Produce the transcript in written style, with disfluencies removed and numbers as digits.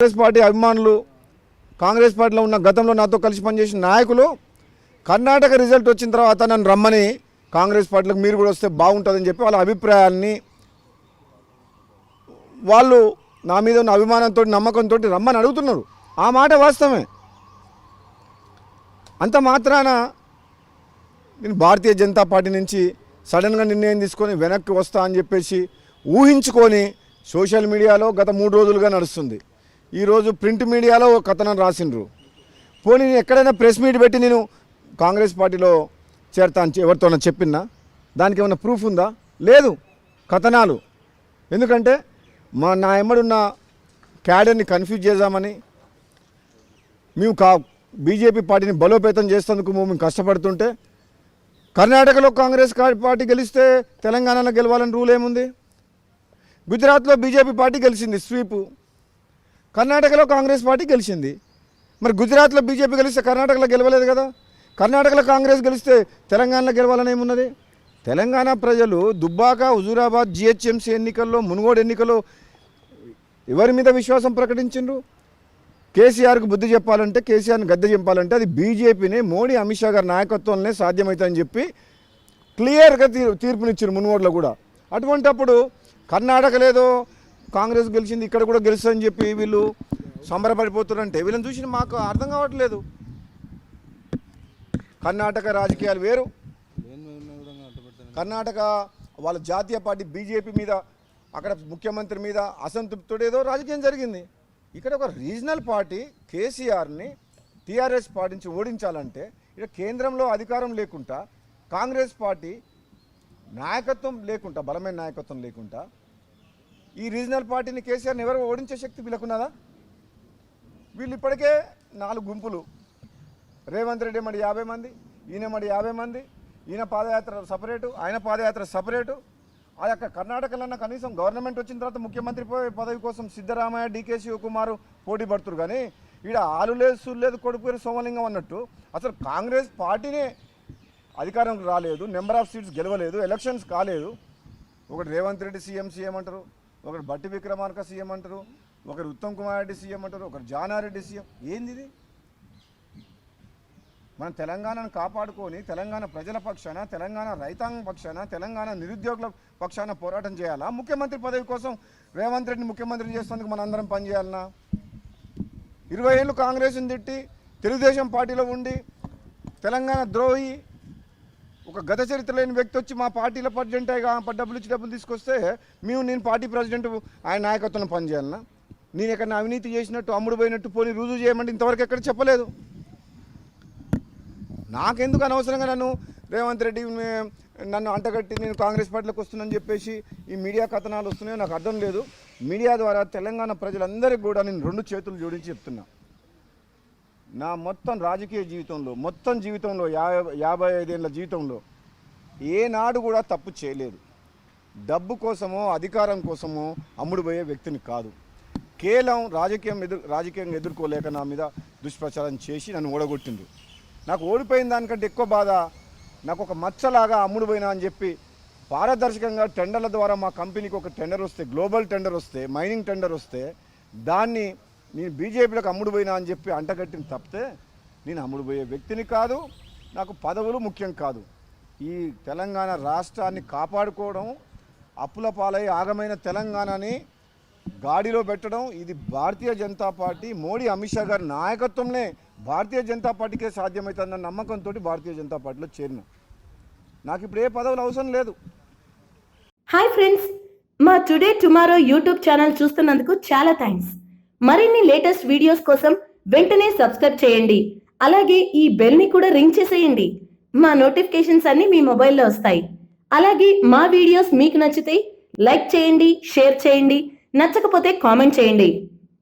Congress party అభిమానులు, కాంగ్రెస్ పార్టీలో ఉన్న గతంలో నాతో కలిసి పనిచేసిన నాయకులు కర్ణాటక రిజల్ట్ వచ్చిన తర్వాత నన్ను రమ్మని కాంగ్రెస్ పార్టీలకు మీరు కూడా వస్తే బాగుంటుందని చెప్పి వాళ్ళ అభిప్రాయాన్ని వాళ్ళు నా మీద ఉన్న అభిమానంతో నమ్మకంతో రమ్మని అడుగుతున్నారు. ఆ మాట వాస్తవమే. అంత మాత్రాన నేను భారతీయ జనతా పార్టీ నుంచి సడన్గా నిర్ణయం తీసుకొని వెనక్కి వస్తా అని చెప్పేసి ఊహించుకొని సోషల్ మీడియాలో గత 3 రోజులుగా నడుస్తుంది. ఈరోజు ప్రింట్ మీడియాలో ఒక కథనం రాసిండ్రు. పోనీ నేను ఎక్కడైనా ప్రెస్ మీట్ పెట్టి నేను కాంగ్రెస్ పార్టీలో చేరతాను ఎవరితోనో చెప్పినా దానికి ఏమైనా ప్రూఫ్ ఉందా? లేదు. కథనాలు. ఎందుకంటే నా ఎమ్మడున్న క్యాడర్ని కన్ఫ్యూజ్ చేద్దామని మేము బీజేపీ పార్టీని బలోపేతం చేసేందుకు మేము కష్టపడుతుంటే కర్ణాటకలో కాంగ్రెస్ పార్టీ గెలిస్తే తెలంగాణలో గెలవాలని రూల్ ఏముంది? గుజరాత్లో బీజేపీ పార్టీ గెలిచింది స్వీపు, కర్ణాటకలో కాంగ్రెస్ పార్టీ గెలిచింది. మరి గుజరాత్లో బీజేపీ గెలిస్తే కర్ణాటకలో గెలవలేదు కదా. కర్ణాటకలో కాంగ్రెస్ గెలిస్తే తెలంగాణలో గెలవాలని ఏమున్నది? తెలంగాణ ప్రజలు దుబ్బాక, హుజూరాబాద్, జిహెచ్ఎంసీ ఎన్నికల్లో, మునుగోడు ఎన్నికల్లో ఎవరి మీద విశ్వాసం ప్రకటించిండ్రు? కేసీఆర్కు బుద్ధి చెప్పాలంటే, కేసీఆర్ని గద్దె చెప్పాలంటే అది బీజేపీని, మోడీ, అమిత్ షా గారి నాయకత్వంలోనే సాధ్యమవుతుందని చెప్పి క్లియర్గా తీర్పునిచ్చారు మునుగోడులో కూడా. అటువంటప్పుడు కర్ణాటక లేదో కాంగ్రెస్ గెలిచింది, ఇక్కడ కూడా గెలుస్తుందని చెప్పి వీళ్ళు సంబరపడిపోతున్నారంటే వీళ్ళని చూసి మాకు అర్థం కావట్లేదు. కర్ణాటక రాజకీయాలు వేరు. కర్ణాటక వాళ్ళ జాతీయ పార్టీ బీజేపీ మీద, అక్కడ ముఖ్యమంత్రి మీద అసంతృప్తితో ఏదో రాజకీయం జరిగింది. ఇక్కడ ఒక రీజనల్ పార్టీ కేసీఆర్ని టీఆర్ఎస్ పార్టీ నుంచి ఓడించాలంటే ఇక్కడ కేంద్రంలో అధికారం లేకుండా, కాంగ్రెస్ పార్టీ నాయకత్వం లేకుండా, బలమైన నాయకత్వం లేకుండా ఈ రీజనల్ పార్టీని కేసీఆర్ని ఎవరు ఓడించే శక్తి వీళ్ళకున్నదా? వీళ్ళు ఇప్పటికే 4 గుంపులు. రేవంత్ రెడ్డి మడి 50 మంది, ఈయన మడి 50 మంది, ఈయన పాదయాత్ర సపరేటు, ఆయన పాదయాత్ర సపరేటు. ఆ యొక్క కర్ణాటకలో కనీసం గవర్నమెంట్ వచ్చిన తర్వాత ముఖ్యమంత్రి పదవి కోసం సిద్ధరామయ్య, డీకే శివకుమార్ పోటీ పడుతున్నారు. కానీ ఈడ ఆలు లేదు, సూలు లేదు, కొడుకు సోమలింగం అన్నట్టు అసలు కాంగ్రెస్ పార్టీనే అధికారం రాలేదు, నెంబర్ ఆఫ్ సీట్స్ గెలవలేదు, ఎలక్షన్స్ కాలేదు. ఒకటి రేవంత్ రెడ్డి సీఎం అంటారు, ఒకటి బట్టి విక్రమార్క సీఎం అంటారు, ఒకరు ఉత్తమ్ కుమార్ రెడ్డి సీఎం అంటారు, ఒకరు జానారెడ్డి సీఎం. ఏంది ఇది? మనం తెలంగాణను కాపాడుకొని తెలంగాణ ప్రజల పక్షాన, తెలంగాణ రైతాంగం పక్షాన, తెలంగాణ నిరుద్యోగుల పక్షాన పోరాటం చేయాలా? ముఖ్యమంత్రి పదవి కోసం రేవంత్ రెడ్డిని ముఖ్యమంత్రిని చేసేందుకు మన అందరం పనిచేయాలన్నా? 20 ఏళ్ళు కాంగ్రెస్ని తిట్టి తెలుగుదేశం పార్టీలో ఉండి తెలంగాణ ద్రోహి, ఒక గత చరిత్ర లేని వ్యక్తి వచ్చి మా పార్టీలో ప్రెసిడెంట్ డబ్బులు ఇచ్చి డబ్బులు తీసుకొస్తే నేను పార్టీ ప్రెసిడెంట్ ఆయన నాయకత్వంలో పనిచేయాలన్నా? నేను ఎక్కడ అవినీతి చేసినట్టు, అమ్ముడు పోయినట్టు పోనీ రుజువు చేయమంటే ఇంతవరకు ఎక్కడ చెప్పలేదు. నాకెందుకు అనవసరంగా రేవంత్ రెడ్డి నన్ను అంటగట్టి నేను కాంగ్రెస్ పార్టీలోకి వస్తున్నానని చెప్పేసి ఈ మీడియా కథనాలు వస్తున్నాయో నాకు అర్థం లేదు. మీడియా ద్వారా తెలంగాణ ప్రజలందరికీ కూడా నేను 2 చేతులు జోడించి చెప్తున్నా, నా మొత్తం రాజకీయ జీవితంలో, మొత్తం జీవితంలో 55 ఏళ్ళ జీవితంలో ఏనాడు కూడా తప్పు చేయలేదు. డబ్బు కోసమో అధికారం కోసమో అమ్ముడు పోయే వ్యక్తిని కాదు. కేవలం రాజకీయంగా ఎదుర్కోలేక నా మీద దుష్ప్రచారం చేసి నన్ను ఓడగొట్టిండ్రు. నాకు ఓడిపోయిన దానికంటే ఎక్కువ బాధ నాకు ఒక మచ్చలాగా అమ్ముడు పోయినా అని చెప్పి పారదర్శకంగా టెండర్ల ద్వారా మా కంపెనీకి ఒక టెండర్ వస్తే, గ్లోబల్ టెండర్ వస్తే, మైనింగ్ టెండర్ వస్తే దాన్ని నేను బీజేపీలకు అమ్ముడు పోయినా అని చెప్పి అంటగట్టిన తప్పితే నేను అమ్ముడు పోయే వ్యక్తిని కాదు. నాకు పదవులు ముఖ్యం కాదు. ఈ తెలంగాణ రాష్ట్రాన్ని కాపాడుకోవడం, అప్పుల పాలై ఆగమైన తెలంగాణని గాడిలో పెట్టడం, ఇది భారతీయ జనతా పార్టీ, మోడీ, అమిత్ షా గారి నాయకత్వంలో భారతీయ జనతా పార్టీకే సాధ్యమవుతుందన్న నమ్మకంతో భారతీయ జనతా పార్టీలో చేరిన. నాకు ఇప్పుడు ఏ పదవులు అవసరం లేదు. హాయ్ ఫ్రెండ్స్, మా టుడే టుమారో యూట్యూబ్ ఛానల్ చూస్తున్నందుకు చాలా థ్యాంక్స్. మరిన్ని లేటెస్ట్ వీడియోస్ కోసం వెంటనే సబ్స్క్రైబ్ చేయండి. అలాగే ఈ బెల్ ని కూడా రింగ్ చేసేయండి. మా నోటిఫికేషన్స్ అన్ని మీ మొబైల్లో వస్తాయి. అలాగే మా వీడియోస్ మీకు నచ్చితే లైక్ చేయండి, షేర్ చేయండి, నచ్చకపోతే కామెంట్ చేయండి.